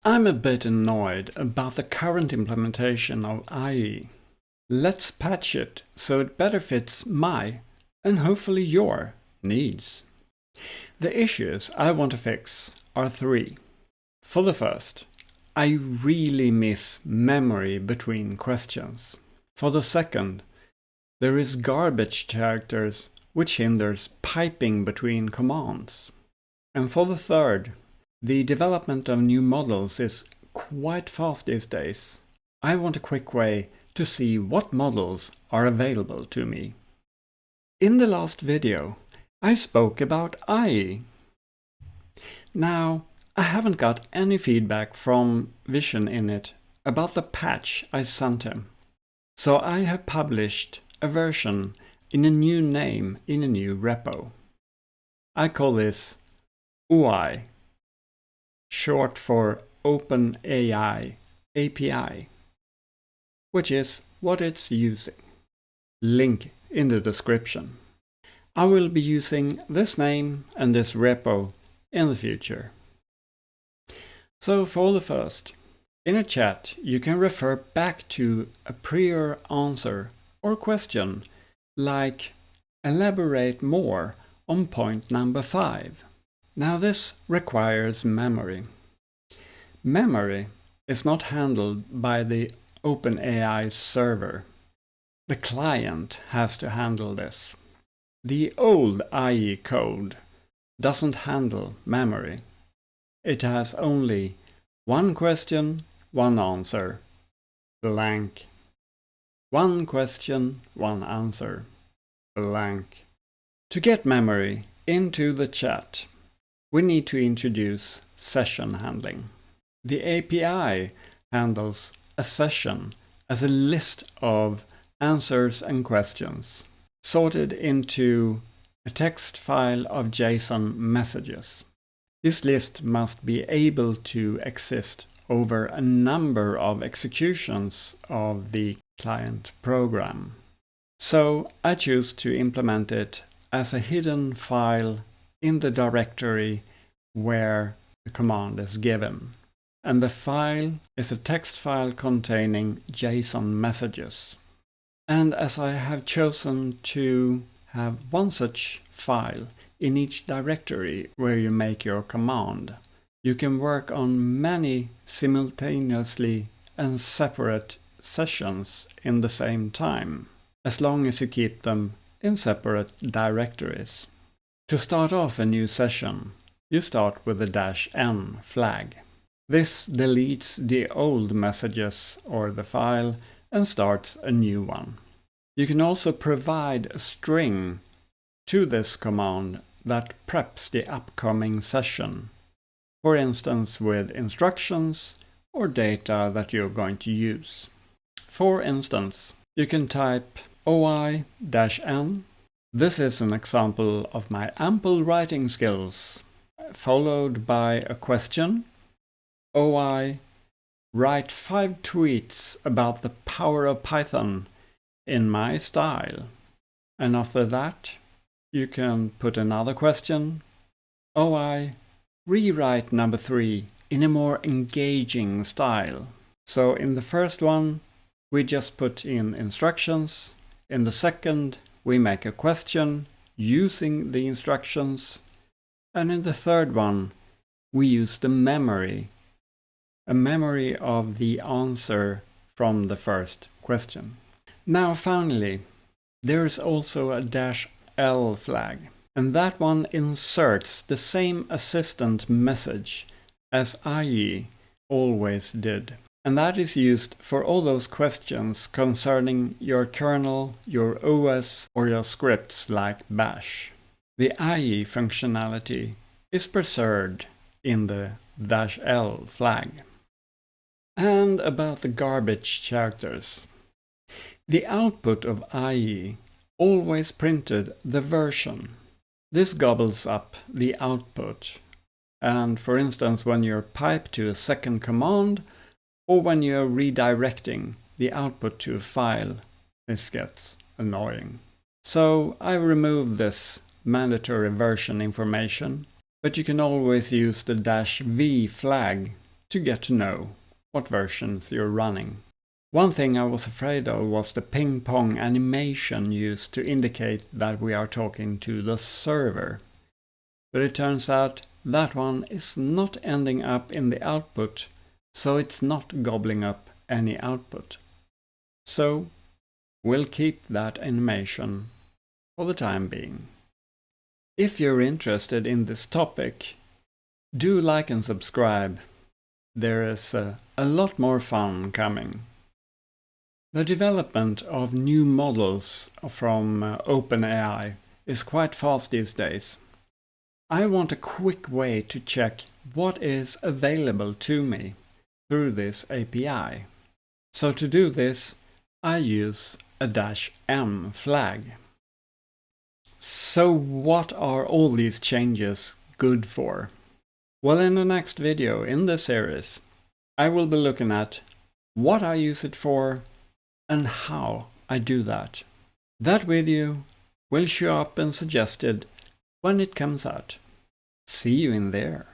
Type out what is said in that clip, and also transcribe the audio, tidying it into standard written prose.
I'm a bit annoyed about the current implementation of IE. Let's patch it so it better fits my, and hopefully your, needs. The issues I want to fix are three. For the first, I really miss memory between questions. For the second, there is garbage characters which hinders piping between commands. And for the third, the development of new models is quite fast these days. I want a quick way to see what models are available to me. In the last video, I spoke about IE. Now, I haven't got any feedback from Vision in it about the patch I sent him. So I have published a version in a new name in a new repo. I call this OI, short for OpenAI API, which is what it's using. Link in the description. I will be using this name and this repo in the future. So for the first, in a chat you can refer back to a prior answer or question like elaborate more on point number 5. Now this requires memory. Memory is not handled by the OpenAI server. The client has to handle this. The old IE code doesn't handle memory. It has only one question, one answer, blank. One question, one answer, blank. To get memory into the chat, we need to introduce session handling. The API handles a session as a list of answers and questions, sorted into a text file of JSON messages. This list must be able to exist over a number of executions of the client program. So I choose to implement it as a hidden file in the directory where the command is given. And the file is a text file containing JSON messages. And as I have chosen to have one such file in each directory where you make your command, you can work on many simultaneously and separate sessions in the same time, as long as you keep them in separate directories. To start off a new session, you start with the -n flag. This deletes the old messages or the file and starts a new one. You can also provide a string to this command that preps the upcoming session, for instance with instructions or data that you're going to use. For instance, you can type OI-N. This is an example of my ample writing skills, followed by a question. OI, write 5 tweets about the power of Python in my style. And after that, you can put another question. OI, rewrite number 3 in a more engaging style. So in the first one, we just put in instructions. In the second, we make a question using the instructions. And in the third one, we use the memory, a memory of the answer from the first question. Now finally, there is also a -L flag, and that one inserts the same assistant message as IE always did. And that is used for all those questions concerning your kernel, your OS, or your scripts like bash. The IE functionality is preserved in the -L flag. And about the garbage characters. The output of IE always printed the version. This gobbles up the output. And for instance, when you're piped to a second command, or when you're redirecting the output to a file, this gets annoying. So I removed this mandatory version information, but you can always use the -v flag to get to know what versions you're running. One thing I was afraid of was the ping-pong animation used to indicate that we are talking to the server. But it turns out that one is not ending up in the output, so it's not gobbling up any output. So we'll keep that animation for the time being. If you're interested in this topic, do like and subscribe. There is a lot more fun coming. The development of new models from OpenAI is quite fast these days. I want a quick way to check what is available to me through this API. So to do this, I use a -m flag. So what are all these changes good for? Well, in the next video in this series, I will be looking at what I use it for and how I do that. That video will show up and suggested when it comes out. See you in there.